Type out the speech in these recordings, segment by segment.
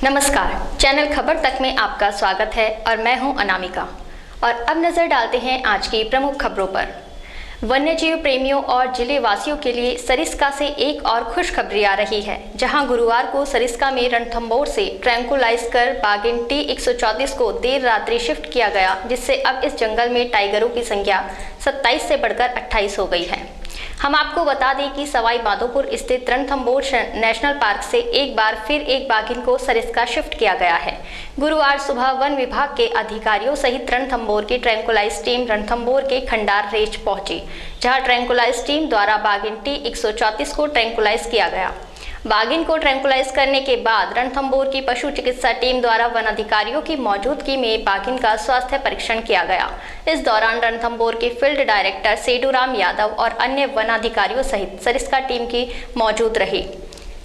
नमस्कार, चैनल खबर तक में आपका स्वागत है और मैं हूं अनामिका। और अब नजर डालते हैं आज की प्रमुख खबरों पर। वन्यजीव प्रेमियों और जिले वासियों के लिए सरिस्का से एक और खुशखबरी आ रही है, जहां गुरुवार को सरिस्का में रणथंभौर से ट्रैंकुलाइज कर बाघिन T-134 को देर रात्रि शिफ्ट किया गया, जिससे अब इस जंगल में टाइगरों की संख्या 27 से बढ़कर 28 हो गई है। हम आपको बता दें कि सवाई माधोपुर स्थित रणथंभौर नेशनल पार्क से एक बार फिर एक बाघिन को सरिस्का शिफ्ट किया गया है। गुरुवार सुबह वन विभाग के अधिकारियों सहित रणथंभौर की ट्रैंकुलाइज टीम रणथंभौर के खंडार रेंज पहुंची, जहां ट्रैंकुलाइज टीम द्वारा बाघिन T-134 को ट्रैंकुलाइज किया गया। बाघिन को ट्रैंकुलाइज करने के बाद रणथंभौर की पशु चिकित्सा टीम द्वारा वन अधिकारियों की मौजूदगी में बाघिन का स्वास्थ्य परीक्षण किया गया। इस दौरान रणथंभौर के फील्ड डायरेक्टर सेडूराम यादव और अन्य वन अधिकारियों सहित सरिस्का टीम की मौजूद रही।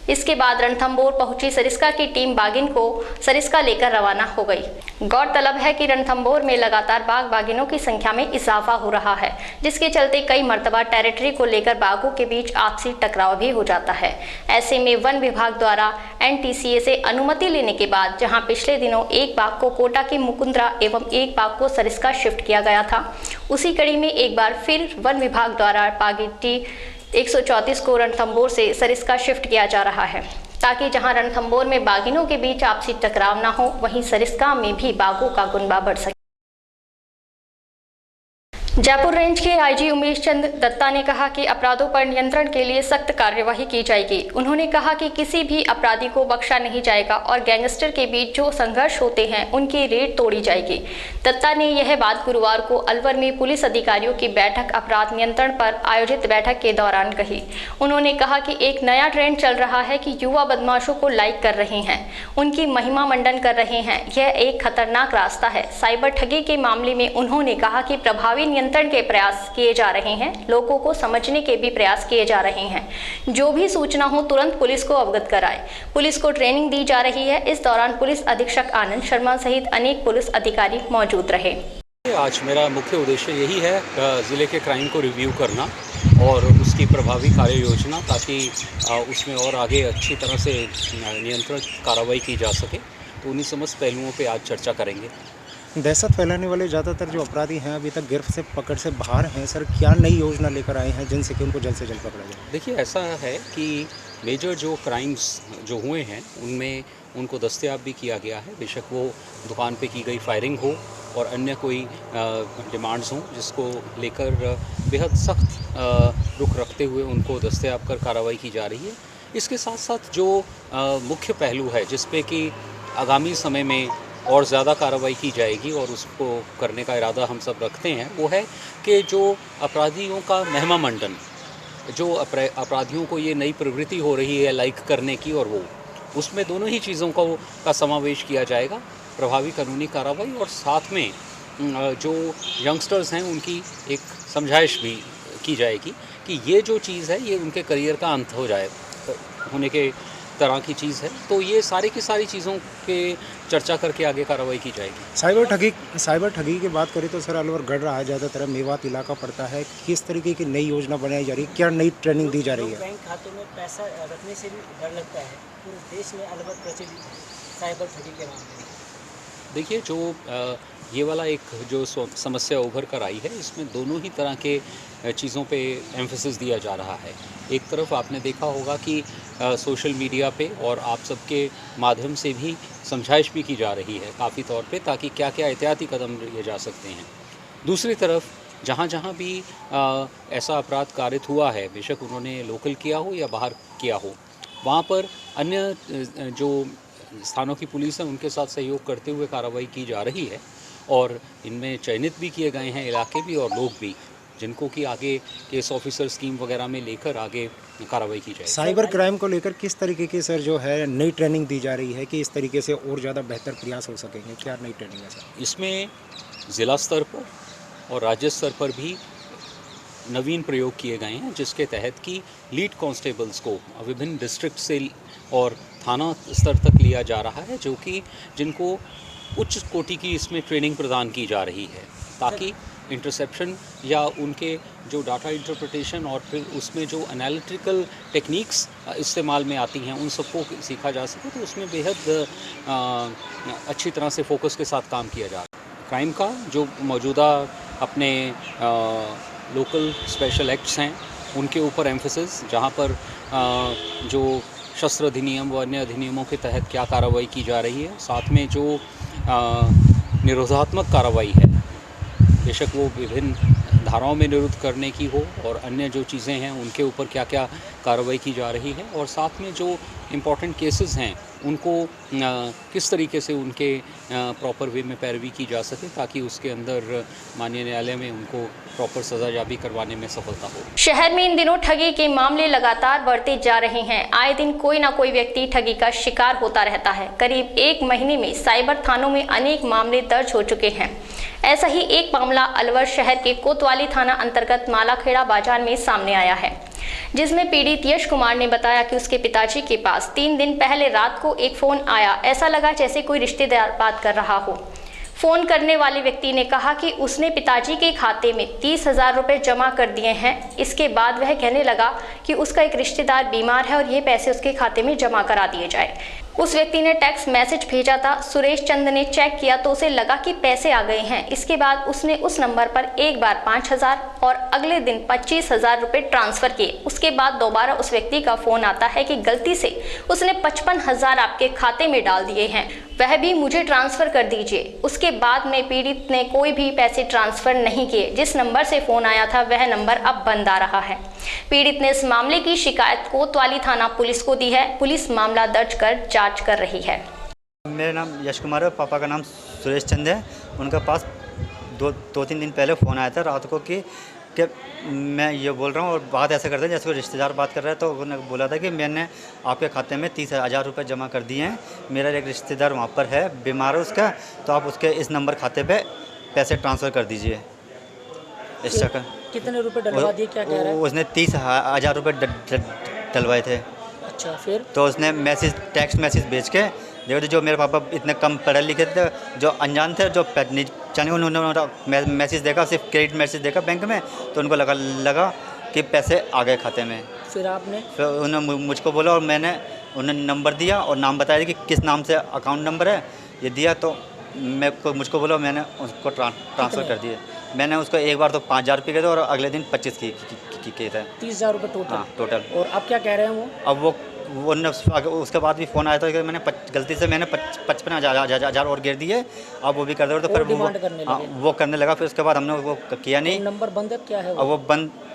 इसके बाद रणथंभौर पहुंची सरिस्का की टीम बाघिन को सरिस्का लेकर रवाना हो गई। गौरतलब है कि रणथंभौर में लगातार बाघ बाघिनों की संख्या में इजाफा हो रहा है, जिसके चलते कई मर्तबा टेरिटरी को लेकर बाघों के बीच आपसी टकराव भी हो जाता है। ऐसे में वन विभाग द्वारा NTCA से अनुमति लेने के बाद जहां पिछले दिनों एक बाघ को कोटा की मुकुंदरा एवं एक बाघ को सरिस्का शिफ्ट किया गया था, उसी कड़ी में एक बार फिर वन विभाग द्वारा बाघिन T-134 को रणथंभौर से सरिस्का शिफ्ट किया जा रहा है, ताकि जहां रणथंभौर में बाघिनों के बीच आपसी टकराव न हो, वहीं सरिस्का में भी बाघों का गुनबा बढ़ सके। जयपुर रेंज के IG उमेश चंद दत्ता ने कहा कि अपराधों पर नियंत्रण के लिए सख्त कार्यवाही की जाएगी। उन्होंने कहा कि किसी भी अपराधी को बख्शा नहीं जाएगा और गैंगस्टर के बीच जो संघर्ष होते हैं उनकी रेड तोड़ी जाएगी। दत्ता ने यह बात गुरुवार को अलवर में पुलिस अधिकारियों की बैठक अपराध नियंत्रण पर आयोजित बैठक के दौरान कही। उन्होंने कहा कि एक नया ट्रेंड चल रहा है कि युवा बदमाशों को लाइक कर रहे हैं, उनकी महिमा मंडन कर रहे हैं। यह एक खतरनाक रास्ता है। साइबर ठगी के मामले में उन्होंने कहा कि प्रभावी नियंत्रण के प्रयास किए जा रहे हैं, लोगों को समझने के भी प्रयास किए जा रहे हैं। जो भी सूचना हो तुरंत पुलिस को अवगत कराएं। पुलिस को ट्रेनिंग दी जा रही है। इस दौरान पुलिस अधीक्षक आनंद शर्मा सहित अनेक पुलिस अधिकारी मौजूद रहे। आज मेरा मुख्य उद्देश्य यही है ज़िले के क्राइम को रिव्यू करना और उसकी प्रभावी कार्य योजना, ताकि उसमें और आगे अच्छी तरह से नियंत्रण कार्रवाई की जा सके। तो उन्हीं समस्त पहलुओं पे आज चर्चा करेंगे। दहशत फैलाने वाले ज़्यादातर जो अपराधी हैं अभी तक गिरफ्त से पकड़ से बाहर हैं, सर क्या नई योजना लेकर आए हैं जिनसे कि उनको जल्द से जल्द पकड़ा जाए? देखिए, ऐसा है कि मेजर जो क्राइम्स जो हुए हैं उनमें उनको दस्तयाब भी किया गया है। बेशक वो दुकान पे की गई फायरिंग हो और अन्य कोई डिमांड्स हों, जिसको लेकर बेहद सख्त रुख रखते हुए उनको दस्तयाब कर कार्रवाई की जा रही है। इसके साथ साथ जो मुख्य पहलू है जिस पे कि आगामी समय में और ज़्यादा कार्रवाई की जाएगी और उसको करने का इरादा हम सब रखते हैं, वो है कि जो अपराधियों का महिमा मंडन, जो अपराधियों को ये नई प्रवृत्ति हो रही है लाइक करने की, और वो उसमें दोनों ही चीज़ों का समावेश किया जाएगा। प्रभावी कानूनी कार्रवाई और साथ में जो यंगस्टर्स हैं उनकी एक समझाइश भी की जाएगी कि ये जो चीज़ है ये उनके करियर का अंत हो जाए होने के तरह की चीज़ है। तो ये सारी की सारी चीज़ों के चर्चा करके आगे कार्रवाई की जाएगी। साइबर ठगी की बात करें तो सर अलवर गढ़ रहा है, ज़्यादातर मेवात इलाका पड़ता है। किस तरीके की नई योजना बनाई जा रही है, क्या नई ट्रेनिंग दी जा रही है? बैंक खातों में पैसा रखने से भी डर लगता है। पूरे देश में अलवर प्रचलित है साइबर ठगी के मामले में। देखिए, जो ये वाला एक जो समस्या उभर कर आई है, इसमें दोनों ही तरह के चीज़ों पे एम्फेसिस दिया जा रहा है। एक तरफ आपने देखा होगा कि सोशल मीडिया पे और आप सबके माध्यम से भी समझाइश भी की जा रही है काफ़ी तौर पे, ताकि क्या क्या एहतियाती कदम लिए जा सकते हैं। दूसरी तरफ जहाँ जहाँ भी ऐसा अपराध कारित हुआ है, बेशक उन्होंने लोकल किया हो या बाहर किया हो, वहाँ पर अन्य जो स्थानों की पुलिस है उनके साथ सहयोग करते हुए कार्रवाई की जा रही है। और इनमें चयनित भी किए गए हैं इलाके भी और लोग भी, जिनको कि आगे केस ऑफिसर स्कीम वगैरह में लेकर आगे कार्रवाई की जाए। साइबर क्राइम को लेकर किस तरीके की सर जो है नई ट्रेनिंग दी जा रही है कि इस तरीके से और ज़्यादा बेहतर प्रयास हो सकेंगे? क्या नई ट्रेनिंग है सर? इसमें ज़िला स्तर पर और राज्य स्तर पर भी नवीन प्रयोग किए गए हैं, जिसके तहत कि लीड कांस्टेबल्स को विभिन्न डिस्ट्रिक्ट से और थाना स्तर तक लिया जा रहा है, जो कि जिनको उच्च कोटि की इसमें ट्रेनिंग प्रदान की जा रही है, ताकि इंटरसेप्शन या उनके जो डाटा इंटरप्रिटेशन और फिर उसमें जो एनालिटिकल टेक्निक्स इस्तेमाल में आती हैं उन सबको सीखा जा सके, तो उसमें बेहद अच्छी तरह से फोकस के साथ काम किया जा रहा है। क्राइम का जो मौजूदा अपने लोकल स्पेशल एक्ट्स हैं उनके ऊपर एम्फेसिस, जहाँ पर जो शस्त्र अधिनियम व अन्य अधिनियमों के तहत क्या कार्रवाई की जा रही है, साथ में जो निरोधात्मक कार्रवाई है, बेशक वो विभिन्न धाराओं में निरुद्ध करने की हो और अन्य जो चीज़ें हैं उनके ऊपर क्या क्या कार्रवाई की जा रही है, और साथ में जो इम्पॉर्टेंट केसेस हैं उनको किस तरीके से उनके प्रॉपर वे में पैरवी की जा सके, ताकि उसके अंदर माननीय न्यायालय में उनको प्रॉपर सजायाबी करवाने में सफलता हो। शहर में इन दिनों ठगी के मामले लगातार बढ़ते जा रहे हैं। आए दिन कोई ना कोई व्यक्ति ठगी का शिकार होता रहता है। करीब 1 महीने में साइबर थानों में अनेक मामले दर्ज हो चुके हैं। ऐसा ही एक मामला अलवर शहर के कोतवाली थाना अंतर्गत मालाखेड़ा बाजार में सामने आया है, जिसमें पीड़ित यश कुमार ने बताया कि उसके पिताजी के पास 3 दिन पहले रात को एक फोन आया। ऐसा लगा जैसे कोई रिश्तेदार बात कर रहा हो। फोन करने वाले व्यक्ति ने कहा कि उसने पिताजी के खाते में 30,000 रुपए जमा कर दिए हैं। इसके बाद वह कहने लगा कि उसका एक रिश्तेदार बीमार है और ये पैसे उसके खाते में जमा करा दिए जाए। उस व्यक्ति ने टेक्स्ट मैसेज भेजा था। सुरेश चंद ने चेक किया तो उसे लगा कि पैसे आ गए हैं। इसके बाद उसने उस नंबर पर एक बार 5,000 और अगले दिन 25,000 रुपए ट्रांसफर किए। उसके बाद दोबारा उस व्यक्ति का फोन आता है कि गलती से उसने 55,000 आपके खाते में डाल दिए हैं, वह भी मुझे ट्रांसफर कर दीजिए। उसके बाद में पीड़ित ने कोई भी पैसे ट्रांसफर नहीं किए। जिस नंबर से फोन आया था वह नंबर अब बंद आ रहा है। पीड़ित ने इस मामले की शिकायत कोतवाली थाना पुलिस को दी है। पुलिस मामला दर्ज कर जांच कर रही है। मेरा नाम यश कुमार है, पापा का नाम सुरेश चंद है। उनके पास 2-3 दिन पहले फ़ोन आया था रात को कि मैं ये बोल रहा हूँ, और बात ऐसे करते हैं जैसे कोई रिश्तेदार बात कर रहा है। तो उन्होंने बोला था कि मैंने आपके खाते में 30,000 रुपये जमा कर दिए हैं, मेरा एक रिश्तेदार वहाँ पर है, बीमार है उसका, तो आप उसके इस नंबर खाते पे पैसे ट्रांसफ़र कर दीजिए। इस चक्कर कितने रुपए डलवा दिए, क्या कह रहा है? उसने 30,000 रुपये डलवाए थे। अच्छा, फिर? तो उसने टेक्स्ट मैसेज भेज के देखो, जो मेरे पापा इतने कम पढ़े लिखे थे, जो अनजान थे, जो जाने उन्होंने मैसेज देखा, सिर्फ क्रेडिट मैसेज देखा बैंक में, तो उनको लगा कि पैसे आ गए खाते में। फिर आपने? फिर उन्होंने मुझको बोला और उन्होंने नंबर दिया और नाम बताया कि किस नाम से अकाउंट नंबर है, ये दिया। तो मुझको बोला, मैंने उसको ट्रांसफ़र कर दिए। मैंने उसको एक बार तो 5,000 रुपये थे और अगले दिन 25 की थे। 30,000 रुपये टोटल? हाँ, टोटल। और अब क्या कह रहे हैं वो? अब वो उसके बाद भी फ़ोन आया था कि मैंने गलती से 55,000 और गिर दिए, अब वो भी कर दो। तो फिर वो करने लगा। फिर उसके बाद हमने वो किया नहीं। नंबर बंद है, क्या है अब वो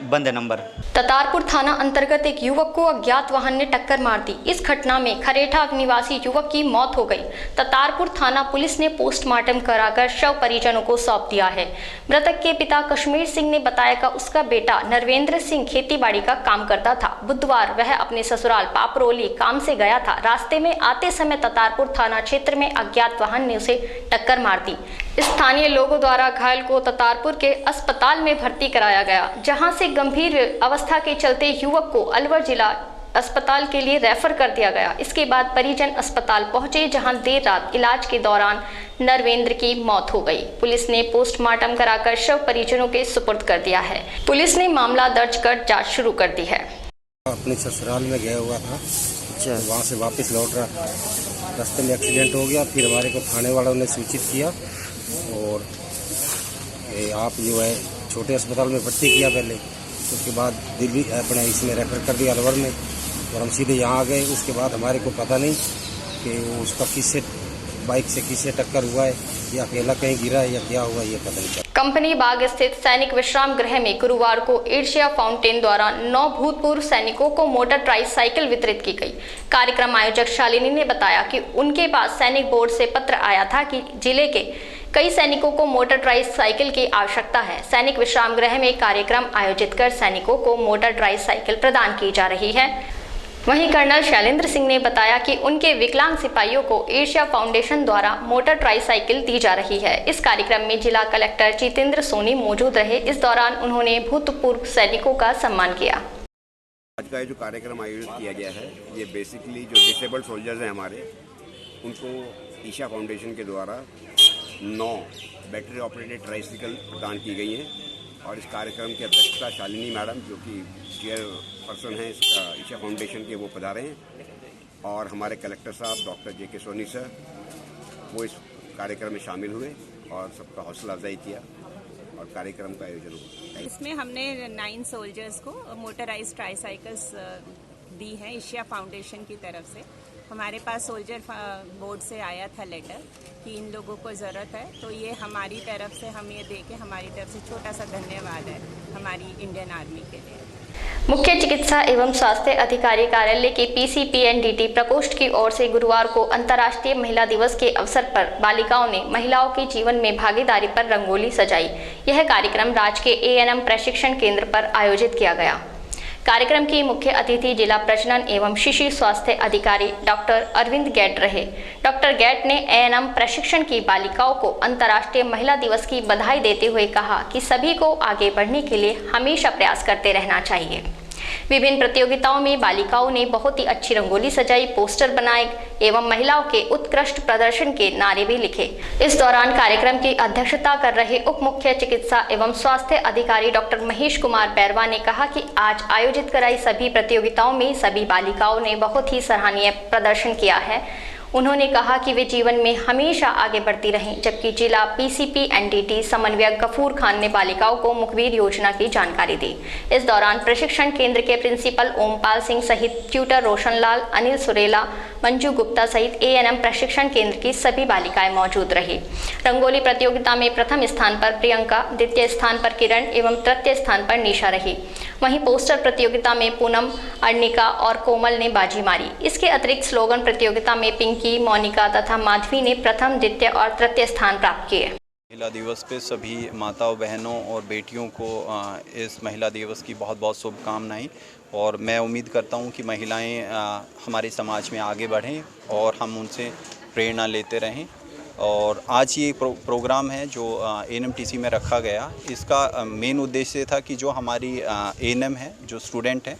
बंद है नंबर। ततारपुर थाना अंतर्गत एक युवक को अज्ञात वाहन ने टक्कर मार दी। इस घटना में खरेठा निवासी युवक की मौत हो गई। ततारपुर थाना पुलिस ने पोस्टमार्टम कराकर शव परिजनों को सौंप दिया है। मृतक के पिता कश्मीर सिंह ने बताया कि उसका बेटा नरवेंद्र सिंह खेतीबाड़ी का काम करता था। बुधवार वह अपने ससुराल पापरोली काम से गया था। रास्ते में आते समय ततारपुर थाना क्षेत्र में अज्ञात वाहन ने उसे टक्कर मार दी। स्थानीय लोगों द्वारा घायल को ततारपुर के अस्पताल में भर्ती कराया गया, जहां से गंभीर अवस्था के चलते युवक को अलवर जिला अस्पताल के लिए रेफर कर दिया गया। इसके बाद परिजन अस्पताल पहुंचे, जहां देर रात इलाज के दौरान नरवेंद्र की मौत हो गई। पुलिस ने पोस्टमार्टम कराकर शव परिजनों के सुपुर्द कर दिया है। पुलिस ने मामला दर्ज कर जांच शुरू कर दी है। अपने ससुराल में गया हुआ था, तो वहाँ से वापस लौट रहा था, रास्ते में एक्सीडेंट हो गया। फिर हमारे को थाने वालों ने सूचित किया और आप जो है छोटे अस्पताल में भर्ती किया पहले, उसके बाद दिल्ली अपने इसमें रेफर कर दिया अलवर में, और हम सीधे यहाँ आ गए। उसके बाद हमारे को पता नहीं कि वो उसका किससे बाइक से किससे टक्कर हुआ है, या अकेला कहीं गिरा है, या क्या हुआ, ये पता नहीं। कंपनी बाग स्थित सैनिक विश्राम गृह में गुरुवार को एशिया फाउंटेन द्वारा 9 भूतपूर्व सैनिकों को मोटर ट्राइसाइकिल वितरित की गई। कार्यक्रम आयोजक शालिनी ने बताया कि उनके पास सैनिक बोर्ड से पत्र आया था कि जिले के कई सैनिकों को मोटर ट्राइसाइकिल की आवश्यकता है। सैनिक विश्राम गृह में कार्यक्रम आयोजित कर सैनिकों को मोटर ट्राइसाइकिल प्रदान की जा रही है। वहीं कर्नल शैलेंद्र सिंह ने बताया कि उनके विकलांग सिपाहियों को एशिया फाउंडेशन द्वारा मोटर ट्राइसाइकिल दी जा रही है। इस कार्यक्रम में जिला कलेक्टर जितेंद्र सोनी मौजूद रहे। इस दौरान उन्होंने भूतपूर्व सैनिकों का सम्मान किया। आज का जो कार्यक्रम आयोजित किया गया है, ये बेसिकली जो डिसेबल्ड सोल्जर्स हैं हमारे, उनको ईशा फाउंडेशन के द्वारा 9 बैटरी ऑपरेटेड ट्राइसिकल प्रदान की गई हैं। और इस कार्यक्रम की अध्यक्षता शालिनी मैडम, जो कि चेयरपर्सन हैं इसका ईशा फाउंडेशन के, वो पधारे हैं। और हमारे कलेक्टर साहब डॉक्टर जे के सोनी सर, वो इस कार्यक्रम में शामिल हुए और सबका हौसला अफजाई किया और कार्यक्रम का आयोजन हुआ। इसमें हमने 9 सोल्जर्स को मोटराइज ट्राईसाइकिल्स दी हैं एशिया फाउंडेशन की तरफ से। हमारे पास सोल्जर बोर्ड से आया था लेटर कि इन लोगों को ज़रूरत है, तो ये हमारी तरफ से हम ये दे के हमारी तरफ से छोटा सा धन्यवाद है हमारी इंडियन आर्मी के लिए। मुख्य चिकित्सा एवं स्वास्थ्य अधिकारी कार्यालय के PCPNDT प्रकोष्ठ की ओर से गुरुवार को अंतर्राष्ट्रीय महिला दिवस के अवसर पर बालिकाओं ने महिलाओं के जीवन में भागीदारी पर रंगोली सजाई। यह कार्यक्रम राजकीय ANM प्रशिक्षण केंद्र पर आयोजित किया गया। कार्यक्रम की मुख्य अतिथि जिला प्रजनन एवं शिशु स्वास्थ्य अधिकारी डॉक्टर अरविंद गैट रहे। डॉक्टर गैट ने ANM प्रशिक्षण की बालिकाओं को अंतर्राष्ट्रीय महिला दिवस की बधाई देते हुए कहा कि सभी को आगे बढ़ने के लिए हमेशा प्रयास करते रहना चाहिए। विभिन्न प्रतियोगिताओं में बालिकाओं ने बहुत ही अच्छी रंगोली सजाई, पोस्टर बनाए एवं महिलाओं के उत्कृष्ट प्रदर्शन के नारे भी लिखे। इस दौरान कार्यक्रम की अध्यक्षता कर रहे उप मुख्य चिकित्सा एवं स्वास्थ्य अधिकारी डॉक्टर महेश कुमार बैरवा ने कहा कि आज आयोजित कराई सभी प्रतियोगिताओं में सभी बालिकाओं ने बहुत ही सराहनीय प्रदर्शन किया है। उन्होंने कहा कि वे जीवन में हमेशा आगे बढ़ती रहें। जबकि जिला PCPNDT समन्वयक गफूर खान ने बालिकाओं को मुखबिर योजना की जानकारी दी। इस दौरान प्रशिक्षण केंद्र के प्रिंसिपल ओमपाल सिंह सहित ट्यूटर रोशनलाल, अनिल सुरेला, मंजू गुप्ता सहित ANM प्रशिक्षण केंद्र की सभी बालिकाएं मौजूद रही। रंगोली प्रतियोगिता में प्रथम स्थान पर प्रियंका, द्वितीय स्थान पर किरण एवं तृतीय स्थान पर निशा रही। वहीं पोस्टर प्रतियोगिता में पूनम, अर्निका और कोमल ने बाजी मारी। इसके अतिरिक्त स्लोगन प्रतियोगिता में पिंकी, मोनिका तथा माधवी ने प्रथम, द्वितीय और तृतीय स्थान प्राप्त किए। महिला दिवस पे सभी माताओं, बहनों और बेटियों को इस महिला दिवस की बहुत बहुत शुभकामनाएं। और मैं उम्मीद करता हूं कि महिलाएं हमारे समाज में आगे बढ़ें और हम उनसे प्रेरणा लेते रहें। और आज ये प्रोग्राम है जो ANMTC में रखा गया, इसका मेन उद्देश्य था कि जो हमारी ANM है, जो स्टूडेंट हैं,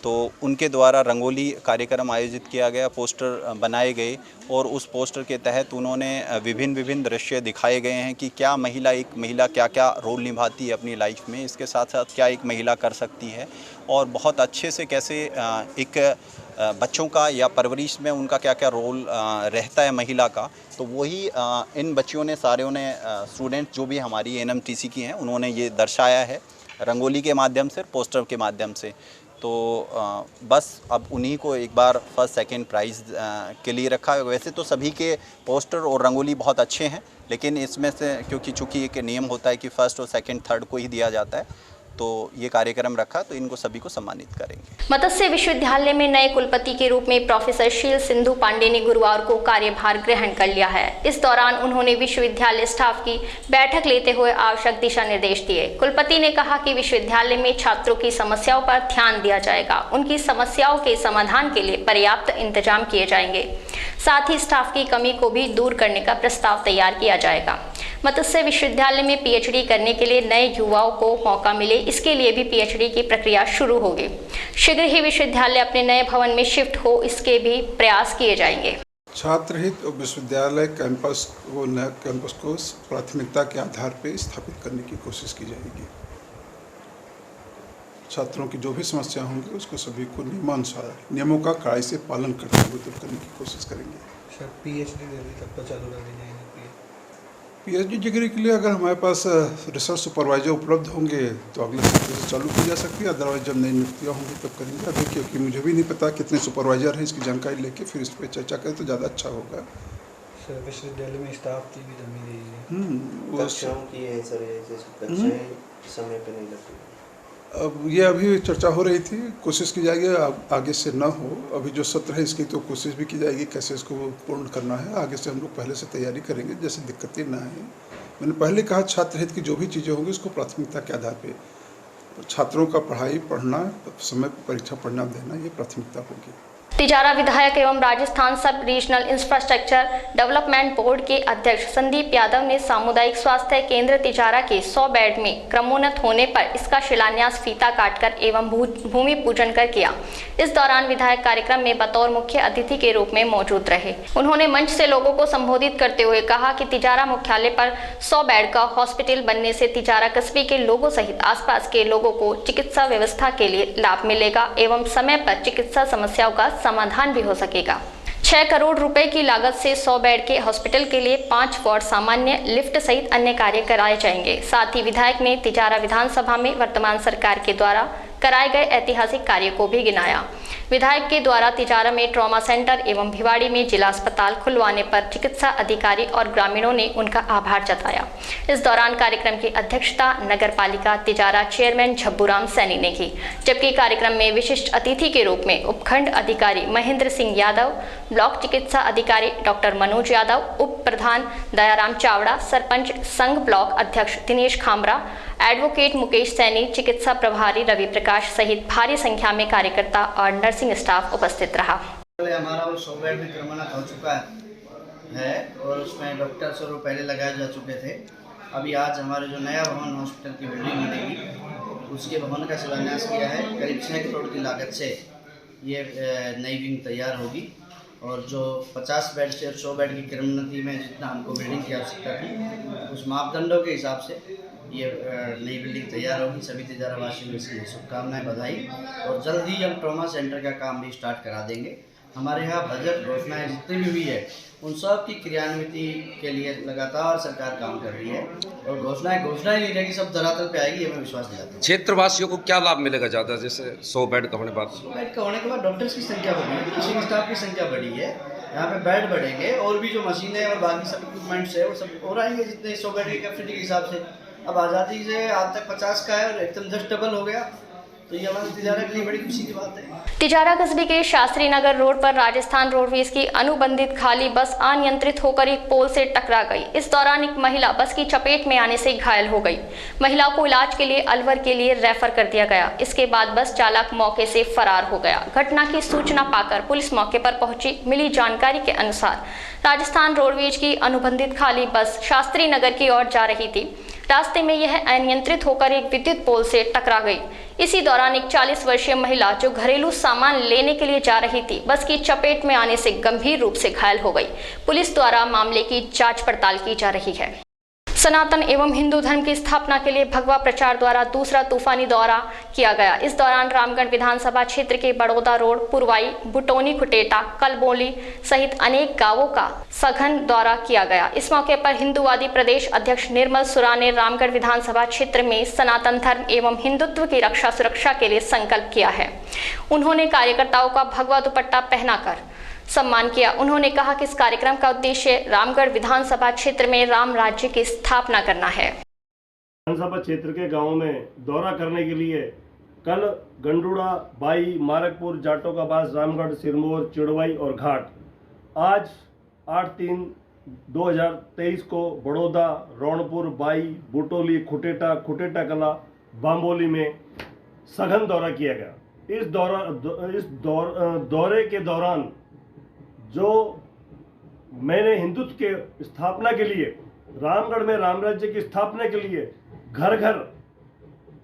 तो उनके द्वारा रंगोली कार्यक्रम आयोजित किया गया, पोस्टर बनाए गए और उस पोस्टर के तहत उन्होंने विभिन्न दृश्य दिखाए गए हैं कि क्या एक महिला क्या क्या रोल निभाती है अपनी लाइफ में, इसके साथ साथ क्या एक महिला कर सकती है और बहुत अच्छे से कैसे एक बच्चों का या परवरिश में उनका क्या क्या रोल रहता है महिला का। तो वही इन बच्चियों ने, सारों ने, स्टूडेंट जो भी हमारी ANMTC की हैं, उन्होंने ये दर्शाया है रंगोली के माध्यम से, पोस्टर के माध्यम से। तो बस अब उन्हीं को एक बार फर्स्ट सेकंड प्राइज़ के लिए रखा है। वैसे तो सभी के पोस्टर और रंगोली बहुत अच्छे हैं, लेकिन इसमें से क्योंकि चूँकि एक नियम होता है कि फर्स्ट और सेकंड, थर्ड को ही दिया जाता है, तो ये कार्यक्रम रखा, तो इनको सभी को सम्मानित करेंगे। मत्स्य विश्वविद्यालय में नए कुलपति के रूप में प्रोफेसर शील सिंधु पांडे ने गुरुवार को कार्यभार ग्रहण कर लिया है। इस दौरान उन्होंने विश्वविद्यालय स्टाफ की बैठक लेते हुए आवश्यक दिशा निर्देश दिए। कुलपति ने कहा कि विश्वविद्यालय में छात्रों की समस्याओं पर ध्यान दिया जाएगा, उनकी समस्याओं के समाधान के लिए पर्याप्त इंतजाम किए जाएंगे। साथ ही स्टाफ की कमी को भी दूर करने का प्रस्ताव तैयार किया जाएगा। मत्स्य विश्वविद्यालय में PhD करने के लिए नए युवाओं को मौका मिले, इसके लिए भी PhD की प्रक्रिया शुरू होगी। शीघ्र ही विश्वविद्यालय अपने नए भवन में शिफ्ट हो, इसके भी प्रयास किए जाएंगे। छात्र हित विश्वविद्यालय कैंपस को प्राथमिकता के आधार पर स्थापित करने की कोशिश की जाएगी। छात्रों की जो भी समस्या होंगी उसको सभी को नियमानुसार, नियमों का कड़ाई से पालन करते हुए दूर करने की कोशिश करेंगे। सर PhD डिग्री तब तक चालू रख दी जाएगी? PhD डिग्री के लिए अगर हमारे पास रिसर्च सुपरवाइजर उपलब्ध होंगे तो अगले सप्ताह से चालू की जा सकती है। अदरवाइज जब नई नियुक्तियाँ होंगी तब करेंगे। अभी क्योंकि मुझे भी नहीं पता कितने सुपरवाइजर हैं, इसकी जानकारी लेके फिर इस पर चर्चा करें तो ज़्यादा अच्छा होगा। सर विश्वविद्यालय में स्टाफ की भी कमी रही है। कक्षाओं की है सर, कक्षाएं समय पर नहीं लगती। अब ये अभी चर्चा हो रही थी, कोशिश की जाएगी आगे से ना हो। अभी जो सत्र है इसकी तो कोशिश भी की जाएगी कैसे इसको पूर्ण करना है। आगे से हम लोग पहले से तैयारी करेंगे जैसे दिक्कतें ना आए। मैंने पहले कहा छात्र हित की जो भी चीज़ें होंगी उसको प्राथमिकता के आधार पे छात्रों का पढ़ना, समय पर परीक्षा परिणाम देना, ये प्राथमिकता होगी। तिजारा विधायक एवं राजस्थान सब रीजनल इंफ्रास्ट्रक्चर डेवलपमेंट बोर्ड के अध्यक्ष संदीप यादव ने सामुदायिक स्वास्थ्य केंद्र तिजारा के 100 बेड में क्रमोन्नत होने पर इसका शिलान्यास फीता काटकर एवं भूमि पूजन कर किया। इस दौरान विधायक कार्यक्रम में बतौर मुख्य अतिथि के रूप में मौजूद रहे। उन्होंने मंच से लोगों को संबोधित करते हुए कहा कि तिजारा मुख्यालय पर 100 बेड का हॉस्पिटल बनने से तिजारा कस्बे के लोगों सहित आसपास के लोगों को चिकित्सा व्यवस्था के लिए लाभ मिलेगा एवं समय पर चिकित्सा समस्याओं का समाधान भी हो सकेगा। 6 करोड़ रुपए की लागत से 100 बेड के हॉस्पिटल के लिए 5 वार्ड सामान्य लिफ्ट सहित अन्य कार्य कराए जाएंगे। साथ ही विधायक ने तिजारा विधानसभा में वर्तमान सरकार के द्वारा कराए गए ऐतिहासिक कार्य को भी गिनाया। विधायक के द्वारा तिजारा में ट्रॉमा सेंटर एवं भिवाड़ी में जिला अस्पताल खुलवाने पर चिकित्सा अधिकारी और ग्रामीणों ने उनका आभार जताया। इस दौरान कार्यक्रम की अध्यक्षता नगर पालिका तिजारा चेयरमैन झब्बूराम सैनी ने की, जबकि कार्यक्रम में विशिष्ट अतिथि के रूप में उपखंड अधिकारी महेंद्र सिंह यादव, ब्लॉक चिकित्सा अधिकारी डॉक्टर मनोज यादव, उप प्रधान दयाराम चावड़ा, सरपंच संघ ब्लॉक अध्यक्ष दिनेश खामरा, एडवोकेट मुकेश सैनी, चिकित्सा प्रभारी रवि प्रकाश सहित भारी संख्या में कार्यकर्ता और नर्सिंग स्टाफ उपस्थित रहा। हमारा वो 100 बेड में क्रमांक हो चुका है और उसमें डॉक्टर्स और पहले लगाए जा चुके थे। अभी आज हमारे जो नया भवन हॉस्पिटल की बिल्डिंग बनेगी उसके भवन का शिलान्यास किया है। करीब 6 करोड़ की लागत से ये नई विंग तैयार होगी और जो 50 बेड से 100 बेड की क्रमोन्नति में जितना हमको बिल्डिंग की आवश्यकता थी उस मापदंडों के हिसाब से ये नई बिल्डिंग तैयार होगी। सभी तिजारा वासियों को इसकी शुभकामनाएं, बधाई और जल्द ही हम ट्रॉमा सेंटर का काम भी स्टार्ट करा देंगे। हमारे यहाँ बजट घोषणाएं जितनी भी हुई है उन सब की क्रियान्विति के लिए लगातार सरकार काम कर रही है और घोषणाएं नहीं रहेगी, सब धरातल पे आएगी, ये मैं विश्वास दिलाता हूँ। क्षेत्रवासियों को क्या लाभ मिलेगा ज़्यादा, जैसे 100 बेड का होने बाद? 100 बेड का होने के बाद डॉक्टर्स की संख्या बढ़ी है, टीचिंग स्टाफ की संख्या बढ़ी है, यहाँ पे बेड बढ़ेंगे और भी जो मशीनें और बाकी सब इक्विपमेंट्स है वो सब और आएंगे जितने 100 बेड की कैपेसिटी के हिसाब से। अब आज़ादी से आज तक 50 का है और एकदम जस्ट डबल हो गया, तो ये हमारे तिजारा के लिए बड़ी खुशी की बात है। तिजारा कस्बे के शास्त्री नगर रोड पर राजस्थान रोडवेज की अनुबंधित खाली बस अनियंत्रित होकर एक पोल से टकरा गई। इस दौरान एक महिला बस की चपेट में आने से घायल हो गई। महिला को इलाज के लिए अलवर के लिए रेफर कर दिया गया। इसके बाद बस चालक मौके से फरार हो गया। घटना की सूचना पाकर पुलिस मौके पर पहुंची। मिली जानकारी के अनुसार राजस्थान रोडवेज की अनुबंधित खाली बस शास्त्री नगर की ओर जा रही थी। रास्ते में यह अनियंत्रित होकर एक विद्युत पोल से टकरा गई। इसी दौरान एक 40 वर्षीय महिला जो घरेलू सामान लेने के लिए जा रही थी, बस की चपेट में आने से गंभीर रूप से घायल हो गई। पुलिस द्वारा मामले की जांच पड़ताल की जा रही है। सनातन एवं हिंदू धर्म की स्थापना के लिए भगवा प्रचार द्वारा दूसरा तूफानी दौरा किया गया। इस दौरान रामगढ़ विधानसभा क्षेत्र के बड़ौदा रोड, पुरवाई, बुटोनी, खुटेटा, कलबोली सहित अनेक गांवों का सघन दौरा किया गया। इस मौके पर हिंदूवादी प्रदेश अध्यक्ष निर्मल सुरा ने रामगढ़ विधानसभा क्षेत्र में सनातन धर्म एवं हिंदुत्व की रक्षा सुरक्षा के लिए संकल्प किया है। उन्होंने कार्यकर्ताओं का भगवा दुपट्टा पहनाकर सम्मान किया। उन्होंने कहा कि इस कार्यक्रम का उद्देश्य रामगढ़ विधानसभा क्षेत्र में राम राज्य की स्थापना करना है। विधानसभा क्षेत्र के गांवों में दौरा करने के लिए कल गंडूड़ा, बाई, मारकपुर, जाटों का बास, रामगढ़, सिरमौर, चिड़वाई और घाट, आज 8/3/2023 को बड़ौदा, रौनपुर, बाई, बुटोली, खुटेटा कला, बाम्बोली में सघन दौरा किया गया। इस दौरे के दौरान जो मैंने हिंदुत्व के स्थापना के लिए, रामगढ़ में राम राज्य की स्थापना के लिए घर घर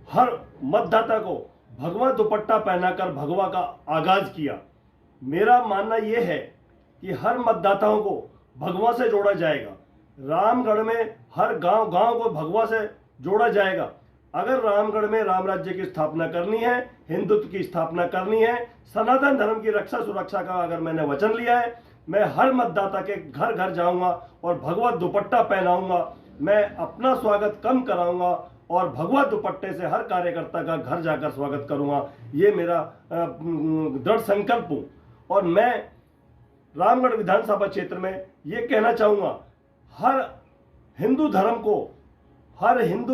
हर मतदाता को भगवा दुपट्टा पहनाकर भगवा का आगाज किया। मेरा मानना यह है कि हर मतदाताओं को भगवा से जोड़ा जाएगा। रामगढ़ में हर गांव को भगवा से जोड़ा जाएगा। अगर रामगढ़ में राम राज्य की स्थापना करनी है, हिंदुत्व की स्थापना करनी है, सनातन धर्म की रक्षा सुरक्षा का अगर मैंने वचन लिया है, मैं हर मतदाता के घर घर जाऊंगा और भगवा दुपट्टा पहनाऊंगा। मैं अपना स्वागत कम कराऊंगा और भगवा दुपट्टे से हर कार्यकर्ता का घर जाकर स्वागत करूंगा। ये मेरा दृढ़ संकल्प हूँ। और मैं रामगढ़ विधानसभा क्षेत्र में ये कहना चाहूँगा, हर हिंदू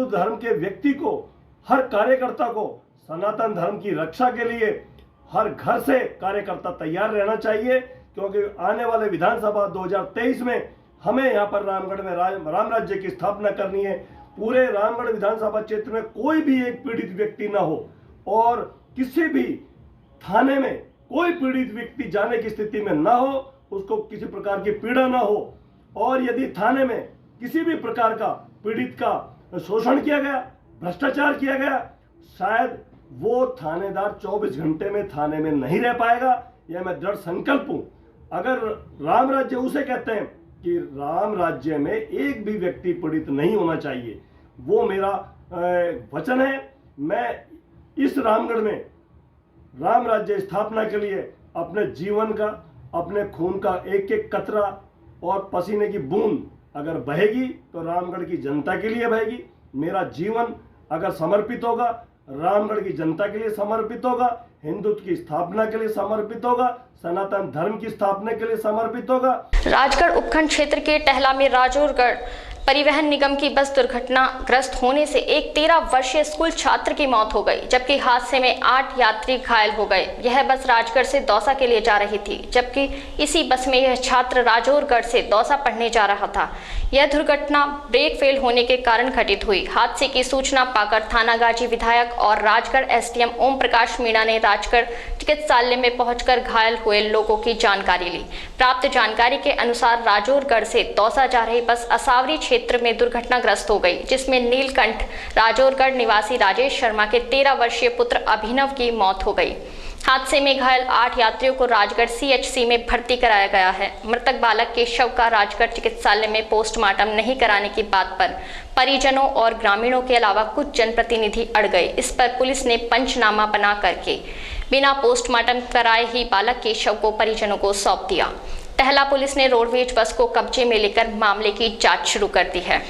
धर्म के व्यक्ति को, हर कार्यकर्ता को सनातन धर्म की रक्षा के लिए हर घर से कार्यकर्ता तैयार रहना चाहिए, क्योंकि आने वाले विधानसभा 2023 में हमें यहाँ पर रामगढ़ में राम राज्य की स्थापना करनी है। पूरे रामगढ़ विधानसभा क्षेत्र में कोई भी एक पीड़ित व्यक्ति ना हो और किसी भी थाने में कोई पीड़ित व्यक्ति जाने की स्थिति में ना हो, उसको किसी प्रकार की पीड़ा ना हो। और यदि थाने में किसी भी प्रकार का पीड़ित का शोषण किया गया, भ्रष्टाचार किया गया, शायद वो थानेदार 24 घंटे में थाने में नहीं रह पाएगा। यह मैं दृढ़ संकल्प हूं। अगर राम राज्य उसे कहते हैं कि राम राज्य में एक भी व्यक्ति पीड़ित नहीं होना चाहिए, वो मेरा वचन है। मैं इस रामगढ़ में राम राज्य स्थापना के लिए अपने जीवन का, अपने खून का एक एक कतरा और पसीने की बूंद अगर बहेगी तो रामगढ़ की जनता के लिए बहेगी। मेरा जीवन अगर समर्पित होगा, रामगढ़ की जनता के लिए समर्पित होगा, हिंदुत्व की स्थापना के लिए समर्पित होगा, सनातन धर्म की स्थापना के लिए समर्पित होगा। राजगढ़ उपखंड क्षेत्र के टहला में राजौरगढ़ परिवहन निगम की बस दुर्घटनाग्रस्त होने से एक 13 वर्षीय स्कूल छात्र की मौत हो गई, जबकि हादसे में 8 यात्री घायल हो गए। यह बस राजगढ़ से दौसा के लिए जा रही थी, जबकि इसी बस में यह छात्र राजौरगढ़ से दौसा पढ़ने जा रहा था। यह दुर्घटना ब्रेक फेल होने के कारण घटित हुई। हादसे की सूचना पाकर थानागाजी विधायक और राजगढ़ एसडीएम ओम प्रकाश मीणा ने राजगढ़ चिकित्सालय में पहुंचकर घायल हुए लोगों की जानकारी ली। प्राप्त जानकारी के अनुसार राजौरगढ़ से दौसा जा रही बस असावरी क्षेत्र में दुर्घटनाग्रस्त हो गई, जिसमें नीलकंठ राजौरगढ़ निवासी राजेश शर्मा के 13 वर्षीय पुत्र अभिनव की मौत हो गई। हादसे में घायल 8 यात्रियों को राजगढ़ सीएचसी में भर्ती कराया गया है। मृतक बालक के शव का राजगढ़ चिकित्सालय में पोस्टमार्टम नहीं कराने की बात पर परिजनों और ग्रामीणों के अलावा कुछ जनप्रतिनिधि अड़ गए। इस पर पुलिस ने पंचनामा बना करके बिना पोस्टमार्टम कराए ही बालक के शव को परिजनों को सौंप दिया। टहला पुलिस ने रोडवेज बस को कब्जे में लेकर मामले की जांच शुरू कर दी है।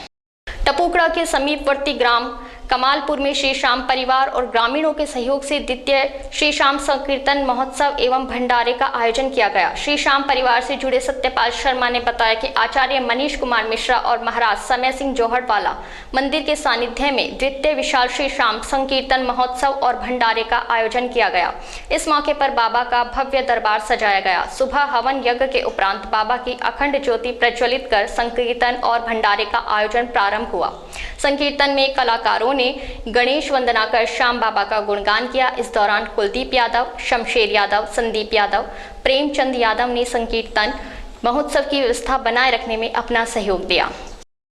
टपुकड़ा के समीपवर्ती ग्राम कमालपुर में श्री श्याम परिवार और ग्रामीणों के सहयोग से द्वितीय श्री श्याम संकीर्तन महोत्सव एवं भंडारे का आयोजन किया गया। श्री श्याम परिवार से जुड़े सत्यपाल शर्मा ने बताया कि आचार्य मनीष कुमार मिश्रा और महाराज समय सिंह जोहड़वाला मंदिर के सानिध्य में द्वितीय विशाल श्री श्याम संकीर्तन महोत्सव और भंडारे का आयोजन किया गया। इस मौके पर बाबा का भव्य दरबार सजाया गया। सुबह हवन यज्ञ के उपरांत बाबा की अखंड ज्योति प्रज्वलित कर संकीर्तन और भंडारे का आयोजन प्रारंभ हुआ। संकीर्तन में कलाकारों ने गणेश वंदना कर श्याम बाबा का गुणगान किया। इस दौरान कुलदीप यादव, शमशेर यादव, संदीप यादव, प्रेमचंद यादव ने संकीर्तन महोत्सव की व्यवस्था बनाए रखने में अपना सहयोग दिया।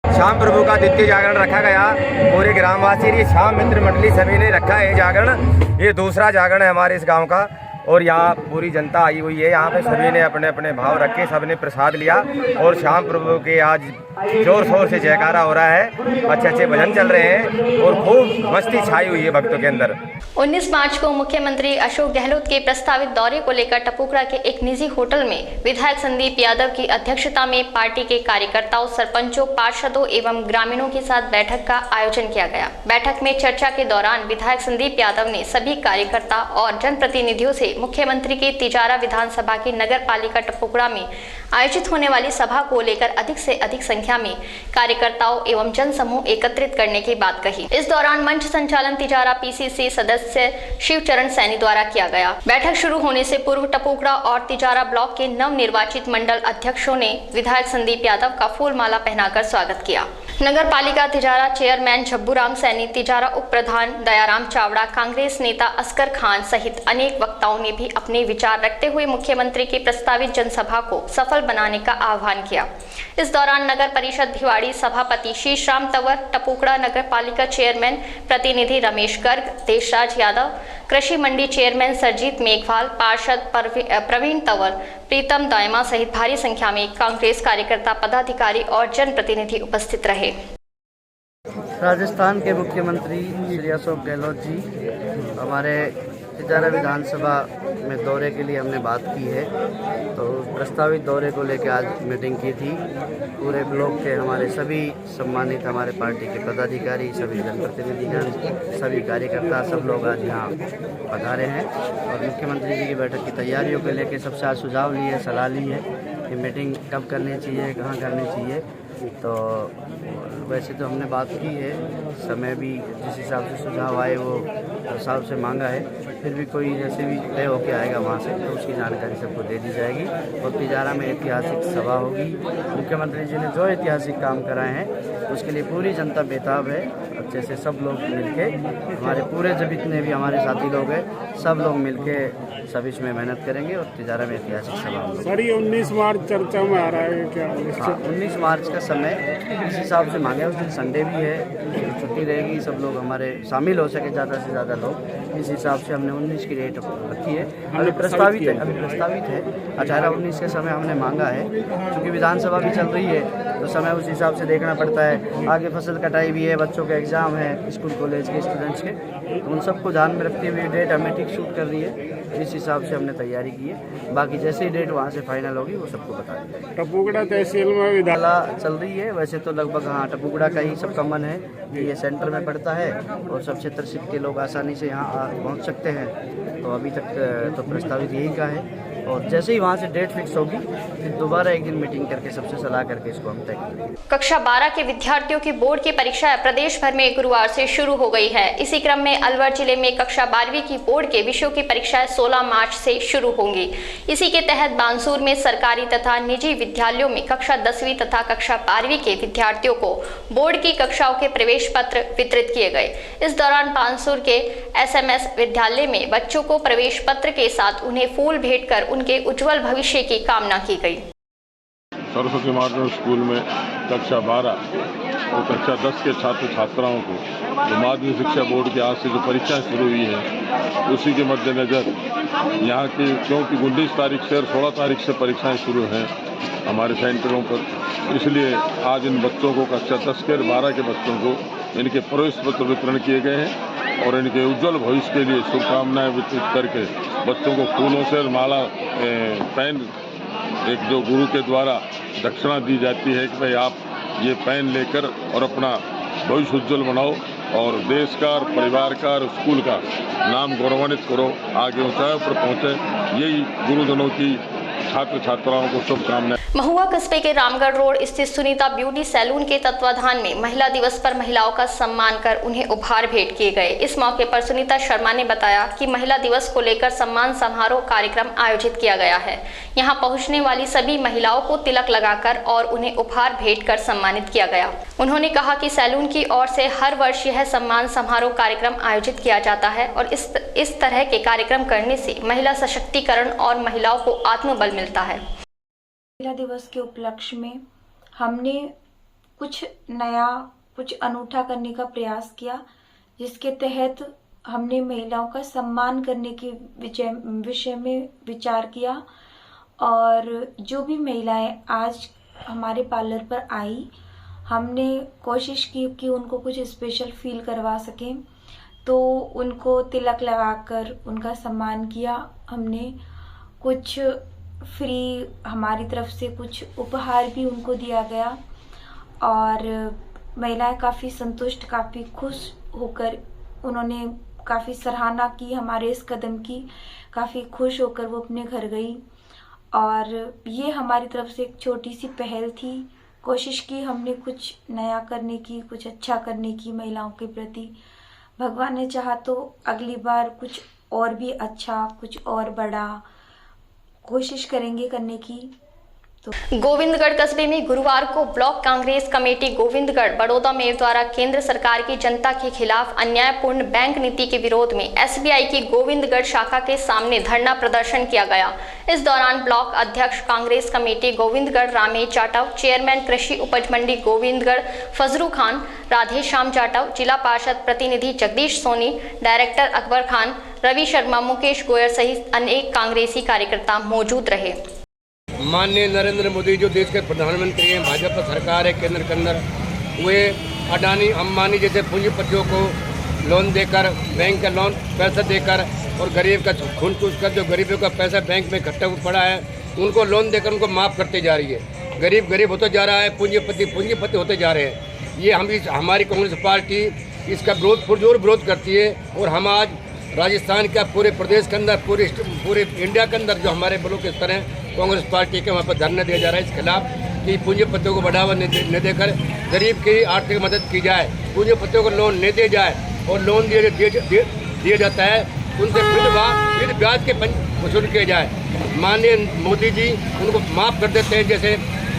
श्याम प्रभु का द्वितीय जागरण रखा गया। पूरे ग्रामवासी, ये श्याम मित्र मंडली सभी ने रखा है जागरण। ये दूसरा जागरण है हमारे इस गांव का और यहाँ पूरी जनता आई हुई है। यहाँ पे सभी ने अपने अपने भाव रखे, सबने प्रसाद लिया और श्याम प्रभु के आज जोर शोर से जयकारा हो रहा है। अच्छे अच्छे भजन चल रहे हैं और खूब मस्ती छाई हुई है भक्तों के अंदर। 19 मार्च को मुख्यमंत्री अशोक गहलोत के प्रस्तावित दौरे को लेकर टपुकड़ा के एक निजी होटल में विधायक संदीप यादव की अध्यक्षता में पार्टी के कार्यकर्ताओं, सरपंचों, पार्षदों एवं ग्रामीणों के साथ बैठक का आयोजन किया गया। बैठक में चर्चा के दौरान विधायक संदीप यादव ने सभी कार्यकर्ता और जनप्रतिनिधियों से मुख्यमंत्री की तिजारा विधानसभा की नगर पालिका टपुकड़ा में आयोजित होने वाली सभा को लेकर अधिक से अधिक संख्या में कार्यकर्ताओं एवं जन समूह एकत्रित करने की बात कही। इस दौरान मंच संचालन तिजारा पीसीसी सदस्य शिवचरण सैनी द्वारा किया गया। बैठक शुरू होने से पूर्व टपुकड़ा और तिजारा ब्लॉक के नव निर्वाचित मंडल अध्यक्षों ने विधायक संदीप यादव का फूल माला पहनाकर स्वागत किया। नगर पालिका तिजारा चेयरमैन झब्बूराम सैनी, तिजारा उप प्रधान दयाराम चावड़ा, कांग्रेस नेता असगर खान सहित अनेक वक्ताओं ने भी अपने विचार रखते हुए मुख्यमंत्री की प्रस्तावित जनसभा को सफल बनाने का आह्वान किया। इस दौरान नगर परिषद भिवाड़ी सभापति श्री श्याम तंवर, टपुकड़ा नगर पालिका चेयरमैन प्रतिनिधि रमेश गर्ग, देशराज यादव, कृषि मंडी चेयरमैन सरजीत मेघवाल, पार्षद प्रवीण तंवर, प्रीतम दायमा सहित भारी संख्या में कांग्रेस कार्यकर्ता, पदाधिकारी और जनप्रतिनिधि उपस्थित रहे। राजस्थान के मुख्यमंत्री श्री अशोक गहलोत जी हमारे तिजारा विधानसभा में दौरे के लिए हमने बात की है, तो प्रस्तावित दौरे को लेकर आज मीटिंग की थी। पूरे ब्लॉक के हमारे सभी सम्मानित हमारे पार्टी के पदाधिकारी, सभी जनप्रतिनिधिगण, सभी कार्यकर्ता, सब लोग आज यहाँ पधारे हैं और मुख्यमंत्री जी की बैठक की तैयारियों को लेकर सबसे आज सुझाव लिए, सलाह ली है कि मीटिंग कब करनी चाहिए, कहाँ करनी चाहिए। तो वैसे तो हमने बात की है, समय भी जिस हिसाब से सुझाव आए वो हिसाब से मांगा है, फिर भी कोई जैसे भी तय होके आएगा वहाँ से तो उसकी जानकारी सबको दे दी जाएगी। और तिजारा में ऐतिहासिक सभा होगी। मुख्यमंत्री जी ने जो ऐतिहासिक काम कराए हैं उसके लिए पूरी जनता बेताब है। बच्चे से सब लोग मिलके, हमारे पूरे जो जितने भी हमारे साथी लोग हैं सब लोग मिलके सब इसमें मेहनत करेंगे और तिजारा में ऐतिहासिक सभा हम लोग। सर ये 19 मार्च चर्चा में आ रहा है क्या? हाँ, 19 मार्च का समय इस हिसाब से मांगे, उस दिन संडे भी है, छुट्टी रहेगी, सब लोग हमारे शामिल हो सके ज़्यादा से ज़्यादा लोग, इस हिसाब से हमने 19 की डेट रखी है। अभी प्रस्तावित है 18-19 के समय हमने मांगा है, क्योंकि विधानसभा भी चल रही है तो समय उस हिसाब से देखना पड़ता है। आगे फसल कटाई भी है, बच्चों के एग्ज़ाम है, स्कूल कॉलेज के स्टूडेंट्स के, तो उन सबको ध्यान में रखते हुए डेट हमें ठीक शूट कर रही है, इस हिसाब से हमने तैयारी की है। बाकी जैसे ही डेट वहाँ से फाइनल होगी वो सबको बता देंगे। टपुगड़ा तहसील में विधाला चल रही है, वैसे तो लगभग हाँ टपुगड़ा का ही सबका मन है कि ये सेंटर में पड़ता है और सब क्षेत्र के लोग आसानी से यहाँ पहुँच सकते हैं, तो अभी तक तो प्रस्तावित यही का है। और जैसे ही वहाँ से डेट फिक्स होगी फिर दोबारा एक दिन मीटिंग करके सबसे सलाह करके इसको हम तय करेंगे। कक्षा 12 के विद्यार्थियों की बोर्ड की परीक्षा प्रदेश भर में गुरुवार से शुरू हो गई है। इसी क्रम में अलवर जिले में कक्षा 12वीं की बोर्ड के विषयों की परीक्षाएं 16 मार्च से शुरू होंगी। इसी के तहत बानसूर में सरकारी तथा निजी विद्यालयों में कक्षा 10वीं तथा कक्षा 12वीं के विद्यार्थियों को बोर्ड की कक्षाओं के प्रवेश पत्र वितरित किए गए। इस दौरान बानसूर के SMS विद्यालय में बच्चों को प्रवेश पत्र के साथ उन्हें फूल भेंट कर उनके उज्जवल भविष्य की कामना की गई। सरस्वती मॉडर्न स्कूल में कक्षा 12 और कक्षा 10 के छात्र छात्राओं को जो माध्यमिक शिक्षा बोर्ड की आज से जो परीक्षाएं शुरू हुई हैं उसी के मद्देनजर यहाँ की, क्योंकि 19 तारीख से और 16 तारीख से परीक्षाएं शुरू हैं हमारे सेंटरों पर, इसलिए आज इन बच्चों को कक्षा 10 के और 12 के बच्चों को इनके प्रवेश पत्र वितरण किए गए हैं और इनके उज्जवल भविष्य के लिए शुभकामनाएं वितरित करके बच्चों को फूलों से माला पेन एक जो गुरु के द्वारा दक्षिणा दी जाती है कि भाई आप ये पेन लेकर और अपना भविष्य उज्जवल बनाओ और देश का और परिवार का और स्कूल का नाम गौरवान्वित करो, आगे ऊंचाइयों पर पहुँचे, यही गुरुजनों की छात्र छात्राओं को शुभकामनाएं। महुआ कस्बे के रामगढ़ रोड स्थित सुनीता ब्यूटी सैलून के तत्वाधान में महिला दिवस पर महिलाओं का सम्मान कर उन्हें उपहार भेंट किए गए। इस मौके पर सुनीता शर्मा ने बताया कि महिला दिवस को लेकर सम्मान समारोह कार्यक्रम आयोजित किया गया है। यहां पहुंचने वाली सभी महिलाओं को तिलक लगाकर और उन्हें उपहार भेंट कर सम्मानित किया गया। उन्होंने कहा कि सैलून की ओर से हर वर्ष यह सम्मान समारोह कार्यक्रम आयोजित किया जाता है और इस तरह के कार्यक्रम करने से महिला सशक्तिकरण और महिलाओं को आत्मबल मिलता है। महिला दिवस के उपलक्ष्य में हमने कुछ नया, कुछ अनूठा करने का प्रयास किया, जिसके तहत हमने महिलाओं का सम्मान करने के विषय में विचार किया और जो भी महिलाएं आज हमारे पार्लर पर आई, हमने कोशिश की कि उनको कुछ स्पेशल फील करवा सकें, तो उनको तिलक लगाकर उनका सम्मान किया। हमने कुछ फ्री हमारी तरफ से कुछ उपहार भी उनको दिया गया और महिलाएं काफ़ी संतुष्ट, काफ़ी खुश होकर उन्होंने काफ़ी सराहना की हमारे इस कदम की, काफ़ी खुश होकर वो अपने घर गई। और ये हमारी तरफ से एक छोटी सी पहल थी, कोशिश की हमने कुछ नया करने की, कुछ अच्छा करने की महिलाओं के प्रति। भगवान ने चाहा तो अगली बार कुछ और भी अच्छा, कुछ और बड़ा कोशिश करेंगे करने की। गोविंदगढ़ कस्बे में गुरुवार को block Congress committee Govindgarh Baroda mayor द्वारा केंद्र सरकार की जनता के खिलाफ अन्यायपूर्ण बैंक नीति के विरोध में SBI की गोविंदगढ़ शाखा के सामने धरना प्रदर्शन किया गया। इस दौरान ब्लॉक अध्यक्ष कांग्रेस कमेटी गोविंदगढ़ रामेश जाटव, चेयरमैन कृषि उपज मंडी गोविंदगढ़ फजरू खान, राधेश्याम जाटव, जिला पार्षद प्रतिनिधि जगदीश सोनी, डायरेक्टर अकबर खान, रवि शर्मा, मुकेश गोयल सहित अनेक कांग्रेसी कार्यकर्ता मौजूद रहे। माननीय नरेंद्र मोदी जो देश के प्रधानमंत्री हैं, भाजपा सरकार है केंद्र के अंदर, वे अडानी अंबानी जैसे पूंजीपतियों को लोन देकर, बैंक का लोन पैसा देकर और गरीब का खून चूस कर जो गरीबों का पैसा बैंक में इकट्ठा पड़ा है उनको लोन देकर उनको माफ़ करते जा रही है। गरीब गरीब होता जा रहा है, पूंजीपति पूंजीपति होते जा रहे हैं। ये हमारी कांग्रेस पार्टी इसका पुरजोर विरोध करती है और हम आज राजस्थान का पूरे प्रदेश के अंदर, पूरे इंडिया के अंदर जो हमारे ब्लॉक के स्तर हैं कांग्रेस पार्टी के वहाँ पर धरना दिया जा रहा है इस खिलाफ कि पूंजीपतियों को बढ़ावा न देकर गरीब की आर्थिक मदद की जाए, पूंजीपतियों को लोन नहीं दिया जाए और लोन दिया जाता है उनसे फिर ब्याज के वसूल किए जाए। माननीय मोदी जी उनको माफ़ कर देते हैं, जैसे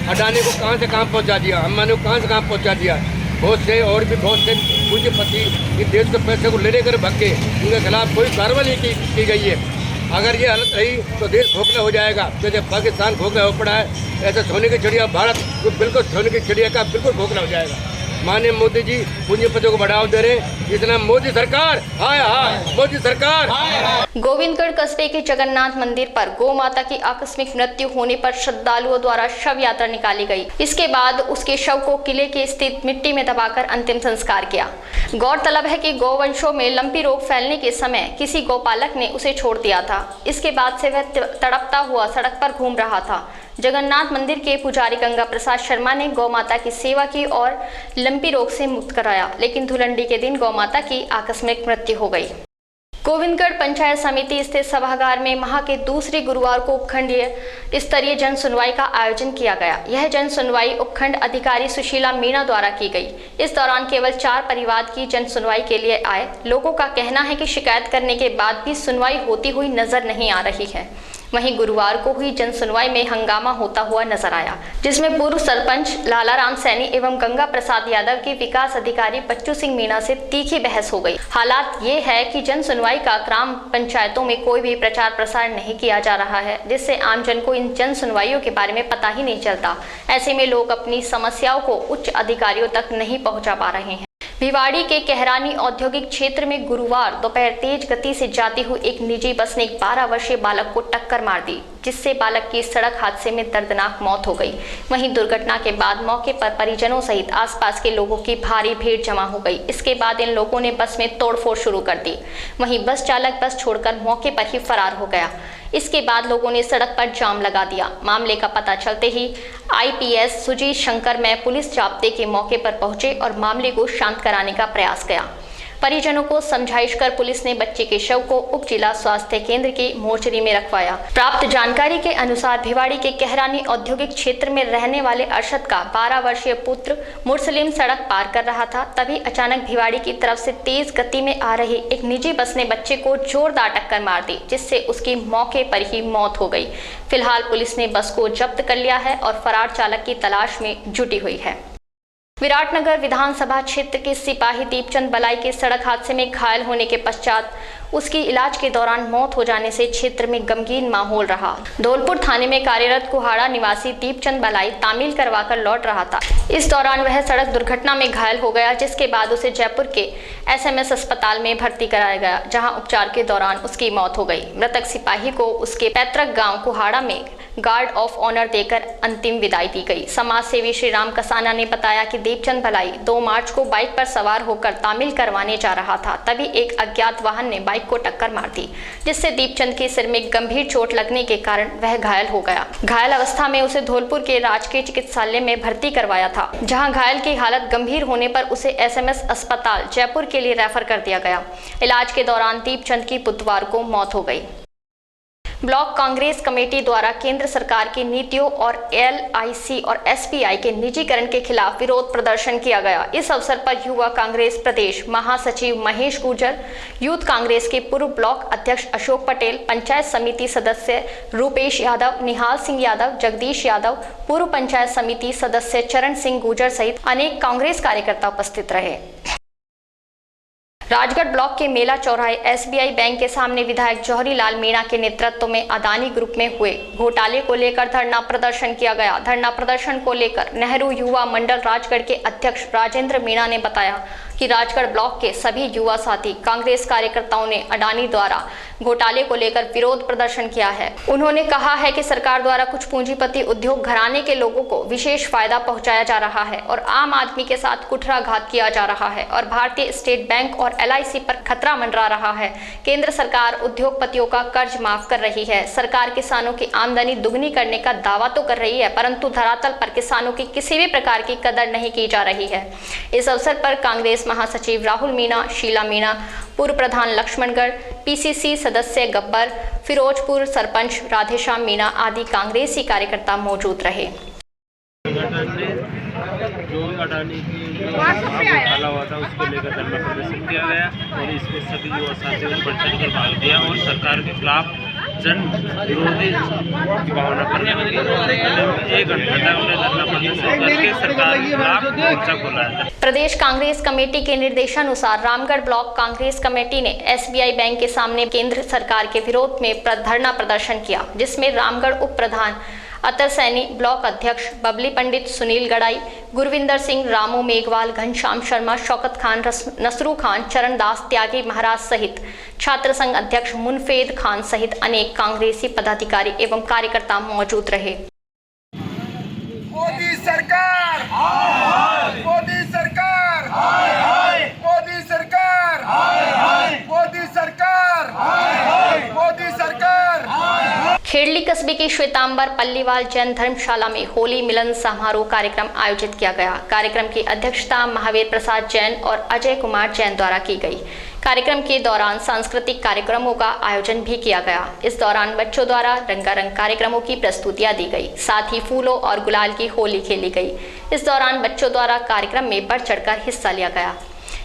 अडानी को कहाँ से कहाँ पहुँचा दिया, अंबानी को कहाँ से कहाँ पहुँचा दिया। बहुत से और भी बहुत से पूंजीपति इस देश के पैसे को ले लेकर भगे, उनके खिलाफ कोई कार्रवाई नहीं की गई है। अगर ये हालत रही तो देश खोखला हो जाएगा। जैसे पाकिस्तान खोखला हो पड़ा है, ऐसे सोने की चिड़िया भारत बिल्कुल सोने की चिड़िया का बिल्कुल खोखला हो जाएगा। माननीय मोदी जी पूंजीपतियों को बढ़ावा दे रहे हैं, इतना मोदी सरकार हाय हाय, मोदी सरकार। गोविंदगढ़ कस्बे के जगन्नाथ मंदिर पर गौ माता की आकस्मिक मृत्यु होने पर श्रद्धालुओं द्वारा शव यात्रा निकाली गई। इसके बाद उसके शव को किले के स्थित मिट्टी में दबाकर अंतिम संस्कार किया। गौरतलब है कि गौवंशों में लंपी रोग फैलने के समय किसी गौपालक ने उसे छोड़ दिया था। इसके बाद से वह तड़पता हुआ सड़क पर घूम रहा था। जगन्नाथ मंदिर के पुजारी गंगा प्रसाद शर्मा ने गौ माता की सेवा की और लंपी रोग से मुक्त कराया, लेकिन धुलंडी के दिन गौ माता की आकस्मिक मृत्यु हो गई। गोविंदगढ़ पंचायत समिति स्थित सभागार में माह के दूसरे गुरुवार को उपखंडीय स्तरीय जन सुनवाई का आयोजन किया गया। यह जन सुनवाई उपखंड अधिकारी सुशीला मीणा द्वारा की गई। इस दौरान केवल 4 परिवार की जन सुनवाई के लिए आए लोगों का कहना है कि शिकायत करने के बाद भी सुनवाई होती हुई नजर नहीं आ रही है। वहीं गुरुवार को हुई जन सुनवाई में हंगामा होता हुआ नजर आया, जिसमें पूर्व सरपंच लालाराम सैनी एवं गंगा प्रसाद यादव के विकास अधिकारी बच्चू सिंह मीणा से तीखी बहस हो गई। हालात ये है कि जन सुनवाई का ग्राम पंचायतों में कोई भी प्रचार प्रसार नहीं किया जा रहा है, जिससे आमजन को इन जन सुनवाइयों के बारे में पता ही नहीं चलता। ऐसे में लोग अपनी समस्याओं को उच्च अधिकारियों तक नहीं पहुंचा पा रहे हैं। भिवाड़ी के कहरानी औद्योगिक क्षेत्र में गुरुवार दोपहर तेज गति से जाती हुई एक निजी बस ने एक 12 वर्षीय बालक को टक्कर मार दी, जिससे बालक की सड़क हादसे में दर्दनाक मौत हो गई। वहीं दुर्घटना के बाद मौके पर परिजनों सहित आसपास के लोगों की भारी भीड़ जमा हो गई। इसके बाद इन लोगों ने बस में तोड़फोड़ शुरू कर दी। वहीं बस चालक बस छोड़कर मौके पर ही फरार हो गया। इसके बाद लोगों ने सड़क पर जाम लगा दिया। मामले का पता चलते ही आईपीएस सुजीत शंकर में पुलिस जाब्ते के मौके पर पहुंचे और मामले को शांत कराने का प्रयास किया। परिजनों को समझाइश कर पुलिस ने बच्चे के शव को उप जिला स्वास्थ्य केंद्र की मोर्चरी में रखवाया। प्राप्त जानकारी के अनुसार भिवाड़ी के कहरानी औद्योगिक क्षेत्र में रहने वाले अरशद का 12 वर्षीय पुत्र मुरसलीम सड़क पार कर रहा था। तभी अचानक भिवाड़ी की तरफ से तेज गति में आ रही एक निजी बस ने बच्चे को जोरदार टक्कर मार दी, जिससे उसकी मौके पर ही मौत हो गई। फिलहाल पुलिस ने बस को जब्त कर लिया है और फरार चालक की तलाश में जुटी हुई है। विराटनगर विधानसभा क्षेत्र के सिपाही दीपचंद बलाई के सड़क हादसे में घायल होने के पश्चात उसकी इलाज के दौरान मौत हो जाने से क्षेत्र में गमगीन माहौल रहा। धौलपुर थाने में कार्यरत कुहाड़ा निवासी दीपचंद बलाई तामील करवाकर लौट रहा था। इस दौरान वह सड़क दुर्घटना में घायल हो गया, जिसके बाद उसे जयपुर के एसएमएस अस्पताल में भर्ती कराया गया, जहां उपचार के दौरान उसकी मौत हो गई। मृतक सिपाही को उसके पैतृक गाँव कुहाड़ा में गार्ड ऑफ ऑनर देकर अंतिम विदाई दी गई। समाज सेवी श्री राम कसाना ने बताया कि दीपचंद भलाई 2 मार्च को बाइक पर सवार होकर तामील करवाने जा रहा था। तभी एक अज्ञात वाहन ने बाइक को टक्कर मार दी, जिससे दीपचंद के सिर में गंभीर चोट लगने के कारण वह घायल हो गया। घायल अवस्था में उसे धौलपुर के राजकीय चिकित्सालय में भर्ती करवाया था, जहां घायल की हालत गंभीर होने पर उसे एसएमएस अस्पताल जयपुर के लिए रेफर कर दिया गया। इलाज के दौरान दीपचंद की बुधवार को मौत हो गई। ब्लॉक कांग्रेस कमेटी द्वारा केंद्र सरकार की नीतियों और एलआईसी और एसबीआई के निजीकरण के खिलाफ विरोध प्रदर्शन किया गया। इस अवसर पर युवा कांग्रेस प्रदेश महासचिव महेश गुर्जर, यूथ कांग्रेस के पूर्व ब्लॉक अध्यक्ष अशोक पटेल, पंचायत समिति सदस्य रूपेश यादव, निहाल सिंह यादव, जगदीश यादव, पूर्व पंचायत समिति सदस्य चरण सिंह गुर्जर सहित अनेक कांग्रेस कार्यकर्ता उपस्थित रहे। राजगढ़ ब्लॉक के मेला चौराहे एसबीआई बैंक के सामने विधायक जौहरी लाल मीणा के नेतृत्व में अदानी ग्रुप में हुए घोटाले को लेकर धरना प्रदर्शन किया गया। धरना प्रदर्शन को लेकर नेहरू युवा मंडल राजगढ़ के अध्यक्ष राजेंद्र मीणा ने बताया कि राजगढ़ ब्लॉक के सभी युवा साथी कांग्रेस कार्यकर्ताओं ने अडानी द्वारा घोटाले को लेकर विरोध प्रदर्शन किया है। उन्होंने कहा है कि सरकार द्वारा कुछ पूंजीपति उद्योग घराने के लोगों को विशेष फायदा पहुंचाया जा रहा है और आम आदमी के साथ कुठाराघात किया जा रहा है और भारतीय स्टेट बैंक और एलआईसी पर खतरा मंडरा रहा है। केंद्र सरकार उद्योगपतियों का कर्ज माफ कर रही है। सरकार किसानों की आमदनी दुगनी करने का दावा तो कर रही है, परंतु धरातल पर किसानों की किसी भी प्रकार की कदर नहीं की जा रही है। इस अवसर पर कांग्रेस महासचिव राहुल मीणा, शीला मीणा, पूर्व प्रधान लक्ष्मणगढ़, पीसीसी सदस्य गब्बर, फिरोजपुर सरपंच राधेश्याम मीणा आदि कांग्रेसी कार्यकर्ता मौजूद रहे। जो अडानी की घोटाला हुआ था उसको लेकर धरना प्रदर्शन किया गया और इसमें सभी युवा साथियों ने बढ़ चढ़ कर भाग लिया और सरकार के खिलाफ जन विरोधी की भावना करने लगी और 1 घंटा तक उन्हें धरना प्रदर्शन करके सरकार के खिलाफ मोर्चा खोला है। प्रदेश कांग्रेस कमेटी के निर्देशानुसार रामगढ़ ब्लॉक कांग्रेस कमेटी ने SBI बैंक के सामने केंद्र सरकार के विरोध में धरना प्रदर्शन किया, जिसमें रामगढ़ उप प्रधान अतर सैनी, ब्लॉक अध्यक्ष बबली पंडित, सुनील गड़ाई, गुरविंदर सिंह, रामू मेघवाल, घनश्याम शर्मा, शौकत खान, नसरू खान, चरणदास त्यागी महाराज सहित छात्र संघ अध्यक्ष मुनफेद खान सहित अनेक कांग्रेसी पदाधिकारी एवं कार्यकर्ता मौजूद रहे। मोदी सरकार, मोदी सरकार, मोदी सरकार, मोदी सरकार, मोदी सरकार। खेड़ली कस्बे की श्वेतांबर पल्लीवाल जैन धर्मशाला में होली मिलन समारोह कार्यक्रम आयोजित किया गया। कार्यक्रम की अध्यक्षता महावीर प्रसाद जैन और अजय कुमार जैन द्वारा की गई। कार्यक्रम के दौरान सांस्कृतिक कार्यक्रमों का आयोजन भी किया गया। इस दौरान बच्चों द्वारा रंगारंग कार्यक्रमों की प्रस्तुतियां दी गई, साथ ही फूलों और गुलाल की होली खेली गई। इस दौरान बच्चों द्वारा कार्यक्रम में बढ़ चढ़कर हिस्सा लिया गया।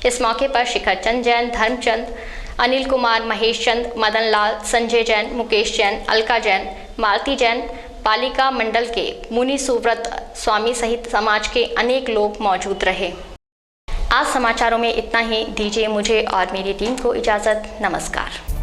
इस मौके पर शिखर चंद जैन, धर्मचंद, अनिल कुमार, महेश चंद, मदन लाल, संजय जैन, मुकेश जैन, अलका जैन, मालती जैन, पालिका मंडल के मुनि सुव्रत स्वामी सहित समाज के अनेक लोग मौजूद रहे। आज समाचारों में इतना ही। दीजिए मुझे और मेरी टीम को इजाजत। नमस्कार।